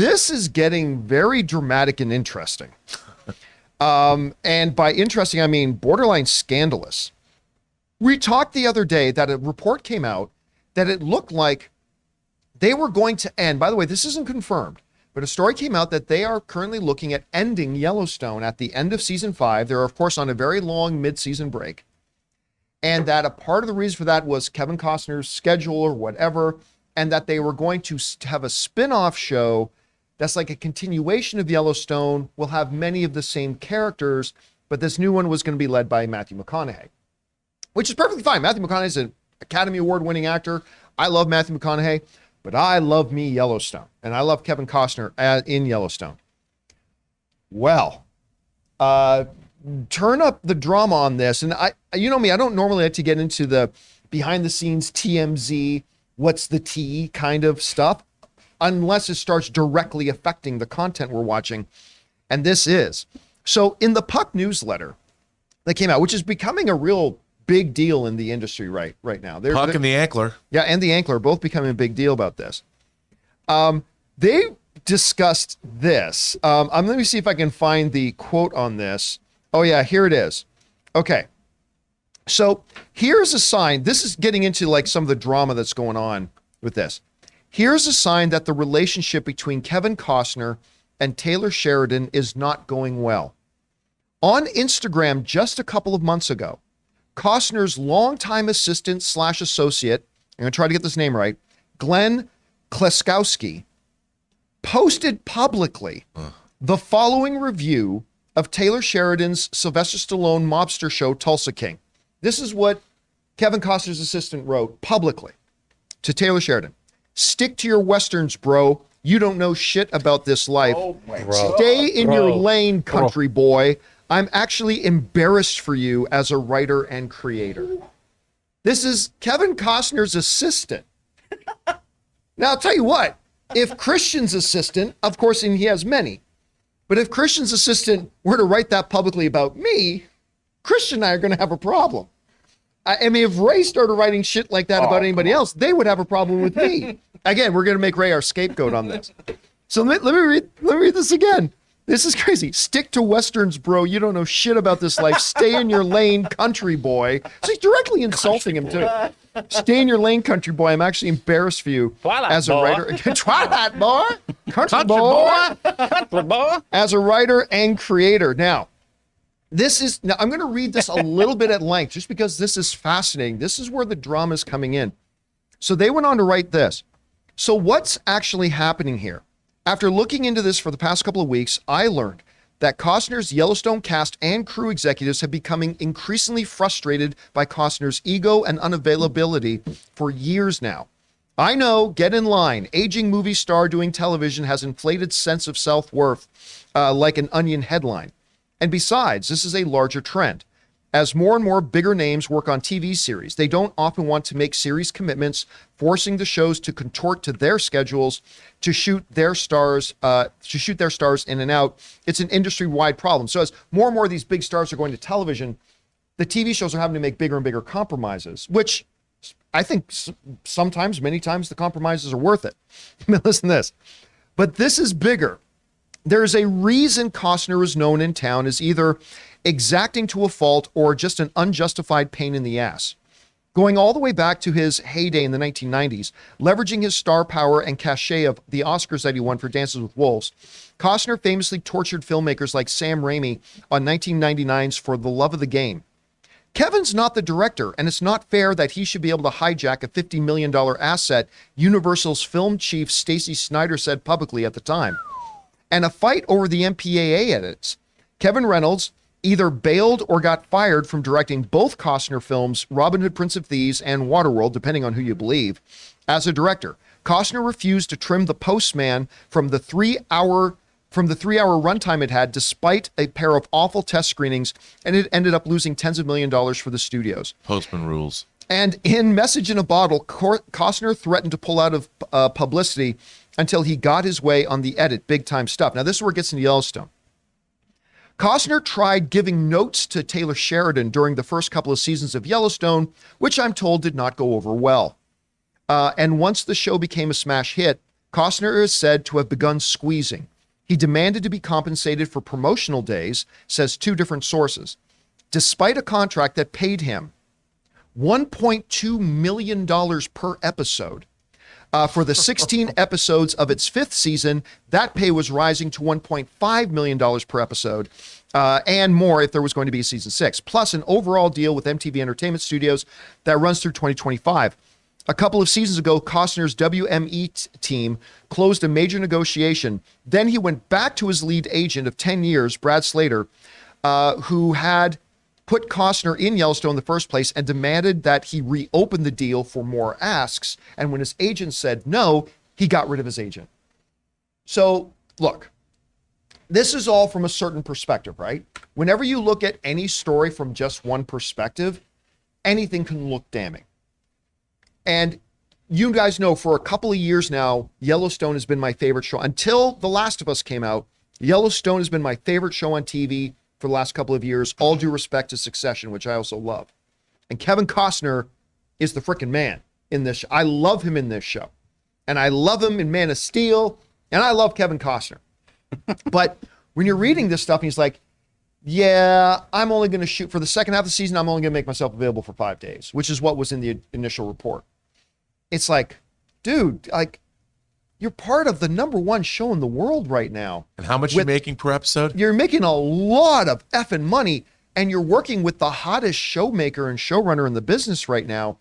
this is getting very dramatic and interesting. And by interesting, I mean borderline scandalous. We talked the other day that a report came out that it looked like they were going to end. By the way, this isn't confirmed, but a story came out that they are currently looking at ending Yellowstone at the end of season 5. They're, of course, on a very long mid-season break. And that a part of the reason for that was Kevin Costner's schedule or whatever, and that they were going to have a spin-off show that's like a continuation of Yellowstone, will have many of the same characters, but this new one was going to be led by Matthew McConaughey, which is perfectly fine. Matthew McConaughey is an Academy Award-winning actor. I love Matthew McConaughey, but I love me Yellowstone, and I love Kevin Costner in Yellowstone. Well, turn up the drama on this, and you know me, I don't normally like to get into the behind-the-scenes TMZ, what's the tea kind of stuff, unless it starts directly affecting the content we're watching, and this is. So in the Puck newsletter that came out, which is becoming a real big deal in the industry right now. Puck and the Ankler. Yeah, and the Ankler are both becoming a big deal about this. They discussed this. Let me see if I can find the quote on this. Oh yeah, here it is. Okay. So here's a sign. This is getting into like some of the drama that's going on with this. Here's a sign that the relationship between Kevin Costner and Taylor Sheridan is not going well. On Instagram just a couple of months ago, Costner's longtime assistant / associate, I'm going to try to get this name right, Glenn Kleskowski, posted publicly the following review of Taylor Sheridan's Sylvester Stallone mobster show, Tulsa King. This is what Kevin Costner's assistant wrote publicly to Taylor Sheridan. Stick to your Westerns, bro. You don't know shit about this life. Stay in your lane, country boy. I'm actually embarrassed for you as a writer and creator. This is Kevin Costner's assistant. Now, I'll tell you what, if Christian's assistant, of course, and he has many, but if Christian's assistant were to write that publicly about me, Christian and I are going to have a problem. I mean, if Ray started writing shit like that about anybody else, they would have a problem with me. Again, we're going to make Ray our scapegoat on this. So let me read this again. This is crazy. Stick to Westerns, bro. You don't know shit about this life. Stay in your lane, country boy. So he's directly insulting him, too. Stay in your lane, country boy. I'm actually embarrassed for you as a writer. Twilight boy. Country boy. Country boy. As a writer and creator. Now, I'm going to read this a little bit at length just because this is fascinating. This is where the drama is coming in. So they went on to write this. So what's actually happening here? After looking into this for the past couple of weeks, I learned that Costner's Yellowstone cast and crew executives have becoming increasingly frustrated by Costner's ego and unavailability for years now. I know, get in line. Aging movie star doing television has inflated sense of self-worth like an Onion headline. And besides, this is a larger trend. As more and more bigger names work on TV series, they don't often want to make series commitments, forcing the shows to contort to their schedules to shoot their stars in and out. It's an industry-wide problem. So as more and more of these big stars are going to television, the TV shows are having to make bigger and bigger compromises, which I think sometimes, many times, the compromises are worth it. Listen to this. But this is bigger. There's a reason Costner is known in town as either exacting to a fault or just an unjustified pain in the ass. Going all the way back to his heyday in the 1990s, leveraging his star power and cachet of the Oscars that he won for Dances with Wolves, Costner famously tortured filmmakers like Sam Raimi on 1999's For the Love of the Game. Kevin's not the director, and it's not fair that he should be able to hijack a $50 million asset, Universal's film chief Stacey Snider said publicly at the time. And a fight over the MPAA edits. Kevin Reynolds either bailed or got fired from directing both Costner films, Robin Hood, Prince of Thieves, and Waterworld, depending on who you believe. As a director, Costner refused to trim The Postman from the 3-hour runtime it had, despite a pair of awful test screenings, and it ended up losing tens of millions of dollars for the studios. Postman rules. And in Message in a Bottle, Costner threatened to pull out of publicity until he got his way on the edit, big time stuff. Now, this is where it gets into Yellowstone. Costner tried giving notes to Taylor Sheridan during the first couple of seasons of Yellowstone, which I'm told did not go over well. And once the show became a smash hit, Costner is said to have begun squeezing. He demanded to be compensated for promotional days, says two different sources, despite a contract that paid him $1.2 million per episode. For the 16 episodes of its fifth season, that pay was rising to $1.5 million per episode, and more if there was going to be a season 6, plus an overall deal with MTV Entertainment Studios that runs through 2025. A couple of seasons ago, Costner's WME team closed a major negotiation. Then he went back to his lead agent of 10 years, Brad Slater, who had put Costner in Yellowstone in the first place and demanded that he reopen the deal for more asks. And when his agent said no, he got rid of his agent. So look, this is all from a certain perspective, right? Whenever you look at any story from just one perspective, anything can look damning. And you guys know for a couple of years now, Yellowstone has been my favorite show. Until The Last of Us came out, Yellowstone has been my favorite show on TV for the last couple of years, all due respect to Succession, which I also love. And Kevin Costner is the freaking man in this show. I love him in this show. And I love him in Man of Steel. And I love Kevin Costner. But when you're reading this stuff, and he's like, yeah, I'm only going to shoot for the second half of the season. I'm only going to make myself available for 5 days, which is what was in the initial report. It's like, dude, like, you're part of the #1 show in the world right now. And how much are you making per episode? You're making a lot of effing money, and you're working with the hottest showmaker and showrunner in the business right now.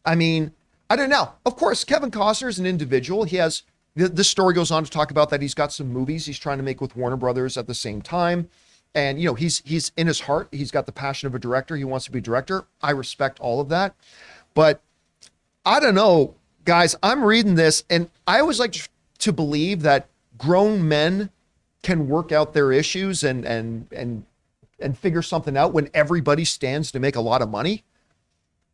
I mean, I don't know. Of course, Kevin Costner is an individual. He has, this story goes on to talk about that he's got some movies he's trying to make with Warner Brothers at the same time. And, you know, he's in his heart, he's got the passion of a director. He wants to be a director. I respect all of that. But I don't know, guys, I'm reading this, and I always like to believe that grown men can work out their issues and figure something out when everybody stands to make a lot of money.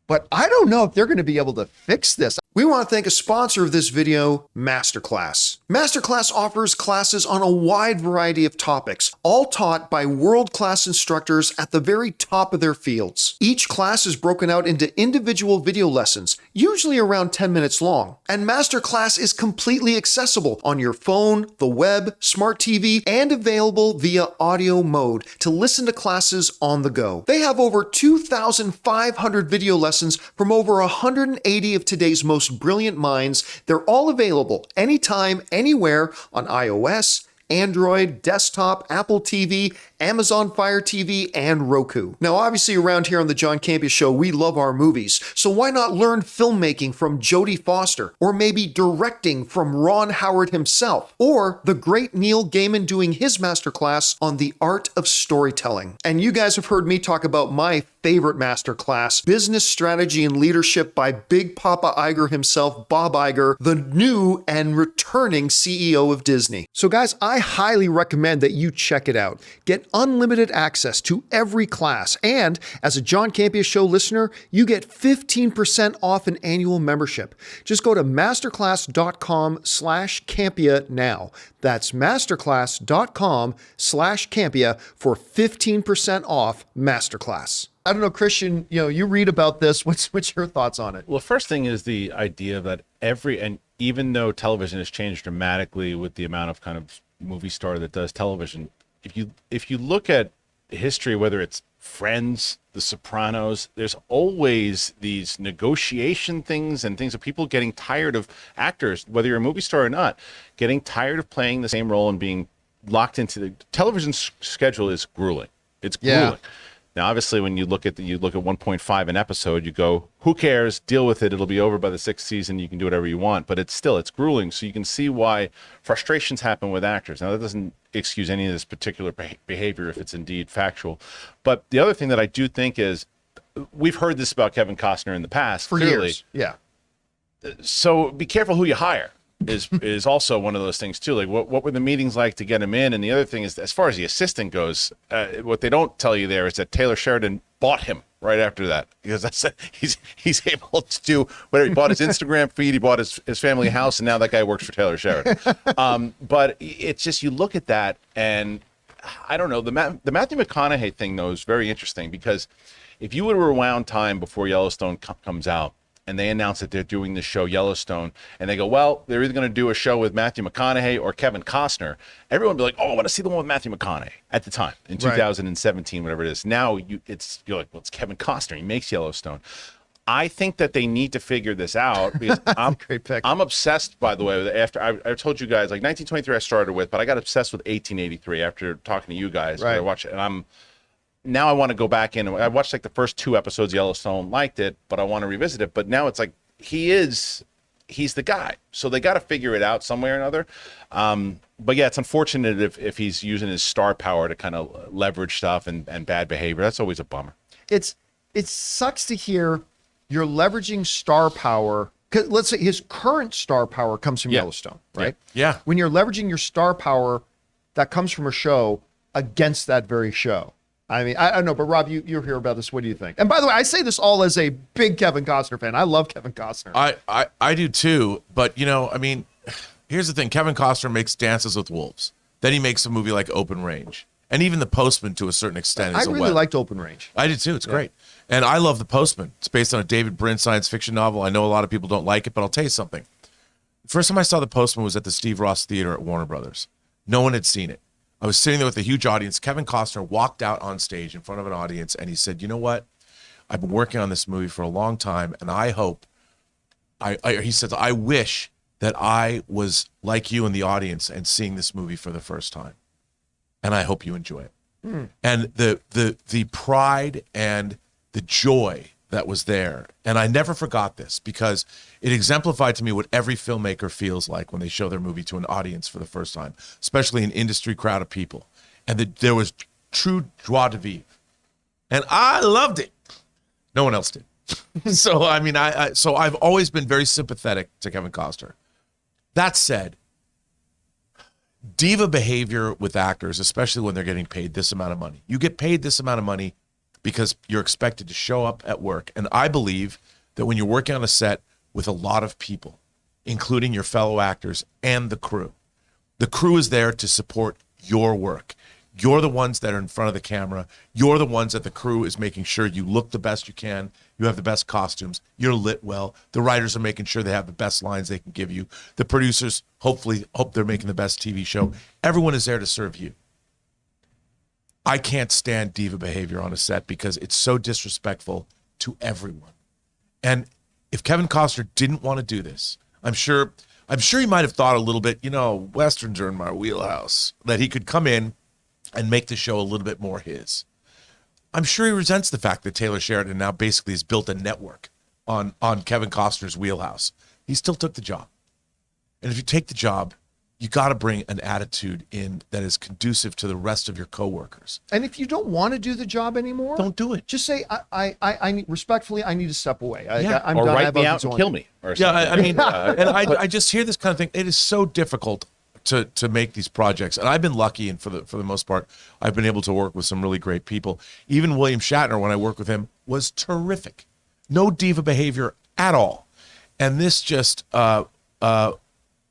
But I don't know if they're going to be able to fix this. We want to thank a sponsor of this video, MasterClass. MasterClass offers classes on a wide variety of topics, all taught by world-class instructors at the very top of their fields. Each class is broken out into individual video lessons, usually around 10 minutes long. And MasterClass is completely accessible on your phone, the web, smart TV, and available via audio mode to listen to classes on the go. They have over 2,500 video lessons from over 180 of today's most brilliant minds. They're all available anytime, anywhere on iOS, Android, desktop, Apple TV, Amazon Fire TV, and Roku. Now, obviously around here on the John Campea Show, we love our movies, so why not learn filmmaking from Jodie Foster, or maybe directing from Ron Howard himself, or the great Neil Gaiman doing his masterclass on the art of storytelling. And you guys have heard me talk about my favorite masterclass, Business Strategy and Leadership by Big Papa Iger himself, Bob Iger, the new and returning CEO of Disney. So guys, I highly recommend that you check it out. Get unlimited access to every class, and as a John Campea Show listener, you get 15% off an annual membership. Just go to masterclass.com/Campea now. That's masterclass.com/Campea for 15% off Masterclass. I don't know, Christian, you know, you read about this. What's your thoughts on it? Well, first thing is the idea that even though television has changed dramatically with the amount of kind of movie star that does television, if you look at history, whether it's Friends, The Sopranos, there's always these negotiation things and things of people getting tired of actors, whether you're a movie star or not, getting tired of playing the same role and being locked into the television schedule is grueling. It's grueling. Yeah. Now, obviously, when you look at 1.5 an episode, you go, who cares? Deal with it. It'll be over by the 6th season. You can do whatever you want. But it's grueling. So you can see why frustrations happen with actors. Now, that doesn't excuse any of this particular behavior if it's indeed factual. But the other thing that I do think is, we've heard this about Kevin Costner in the past. For clearly. years. Yeah. So be careful who you hire. is also one of those things too. Like what were the meetings like to get him in? And the other thing is, as far as the assistant goes, what they don't tell you there is that Taylor Sheridan bought him right after that, because that's he's able to do whatever. He bought his Instagram feed, he bought his family house, and now that guy works for Taylor Sheridan. But it's just, you look at that, and I don't know, the Matthew McConaughey thing though is very interesting, because if you would have rewound time before Yellowstone comes out, and they announce that they're doing the show Yellowstone, and they go, well, they're either going to do a show with Matthew McConaughey or Kevin Costner, everyone would be like, oh, I want to see the one with Matthew McConaughey at the time in 2017, whatever it is. Now you're like, well, it's Kevin Costner. He makes Yellowstone. I think that they need to figure this out because I'm obsessed, by the way, after I told you guys, like 1923 I started with, but I got obsessed with 1883 after talking to you guys. Right. I watched it, and now I want to go back in. I watched like the first 2 episodes of Yellowstone, liked it, but I want to revisit it. But now it's like he's the guy. So they got to figure it out some way or another. But yeah, it's unfortunate if he's using his star power to kind of leverage stuff and bad behavior. That's always a bummer. It sucks to hear you're leveraging star power. 'Cause let's say his current star power comes from Yellowstone, right? Yeah. When you're leveraging your star power that comes from a show against that very show. I mean, I don't know, but Rob, you're here about this. What do you think? And by the way, I say this all as a big Kevin Costner fan. I love Kevin Costner. I do too, but I mean, here's the thing. Kevin Costner makes Dances with Wolves. Then he makes a movie like Open Range. And even The Postman, to a certain extent, is I really liked Open Range. I did too. It's great. And I love The Postman. It's based on a David Brin science fiction novel. I know a lot of people don't like it, but I'll tell you something. First time I saw The Postman was at the Steve Ross Theater at Warner Brothers. No one had seen it. I was sitting there with a huge audience. Kevin Costner walked out on stage in front of an audience, and he said, you know what? I've been working on this movie for a long time, and I hope, he said, I wish that I was like you in the audience and seeing this movie for the first time. And I hope you enjoy it. And the pride and the joy that was there. And I never forgot this because it exemplified to me what every filmmaker feels like when they show their movie to an audience for the first time, especially an industry crowd of people. And there was true joie de vivre. And I loved it. No one else did. So, I mean, so I've always been very sympathetic to Kevin Costner. That said, diva behavior with actors, especially when they're getting paid this amount of money. You get paid this amount of money because you're expected to show up at work. And I believe that when you're working on a set with a lot of people, including your fellow actors and the crew is there to support your work. You're the ones that are in front of the camera. You're the ones that the crew is making sure you look the best you can. You have the best costumes. You're lit well. The writers are making sure they have the best lines they can give you. The producers hope they're making the best TV show. Everyone is there to serve you. I can't stand diva behavior on a set because it's so disrespectful to everyone. And if Kevin Costner didn't want to do this, I'm sure he might have thought a little bit, Westerns are in my wheelhouse, that he could come in and make the show a little bit more his. I'm sure he resents the fact that Taylor Sheridan now basically has built a network on Kevin Costner's wheelhouse. He still took the job. And if you take the job, you got to bring an attitude in that is conducive to the rest of your coworkers. And if you don't want to do the job anymore, don't do it. Just say, I respectfully, I need to step away. I'm or done. write me out and kill me. Or yeah, something. I mean, and I just hear this kind of thing. It is so difficult to make these projects. And I've been lucky, and for the most part, I've been able to work with some really great people. Even William Shatner, when I worked with him, was terrific. No diva behavior at all. And this just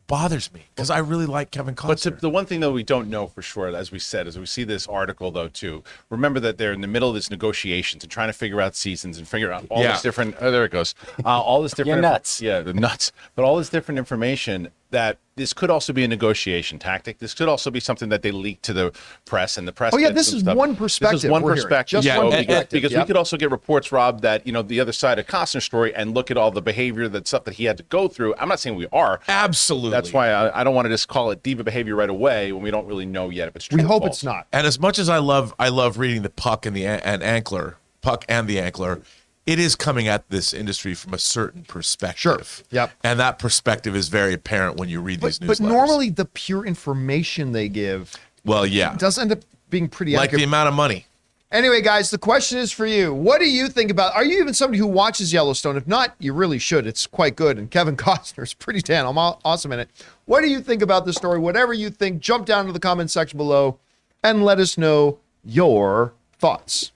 bothers me because I really like Kevin Costner. But the one thing, though, we don't know for sure, as we said, as we see this article, though, too, remember that they're in the middle of these negotiations and trying to figure out seasons and figure out all this different, there it goes, all this different. You're nuts. Yeah, the nuts. But all this different information that this could also be a negotiation tactic. This could also be something that they leak to the press, and the press. Oh yeah, this is one perspective. This is one perspective. Just one perspective. Because we could also get reports, Rob, that the other side of Costner's story and look at all the behavior, that stuff that he had to go through. I'm not saying we are. Absolutely. That's why I don't want to just call it diva behavior right away when we don't really know yet if it's true. We or hope false. it's not. And as much as I love reading the Puck and the Ankler, Puck and the Ankler, it is coming at this industry from a certain perspective. Sure. Yep. And that perspective is very apparent when you read these newsletters. But normally the pure information they give does end up being pretty like accurate. the amount of money. Anyway, guys, the question is for you. What do you think about, are you even somebody who watches Yellowstone? If not, you really should. It's quite good. And Kevin Costner's pretty damn awesome in it. What do you think about the story? Whatever you think, jump down to the comment section below and let us know your thoughts.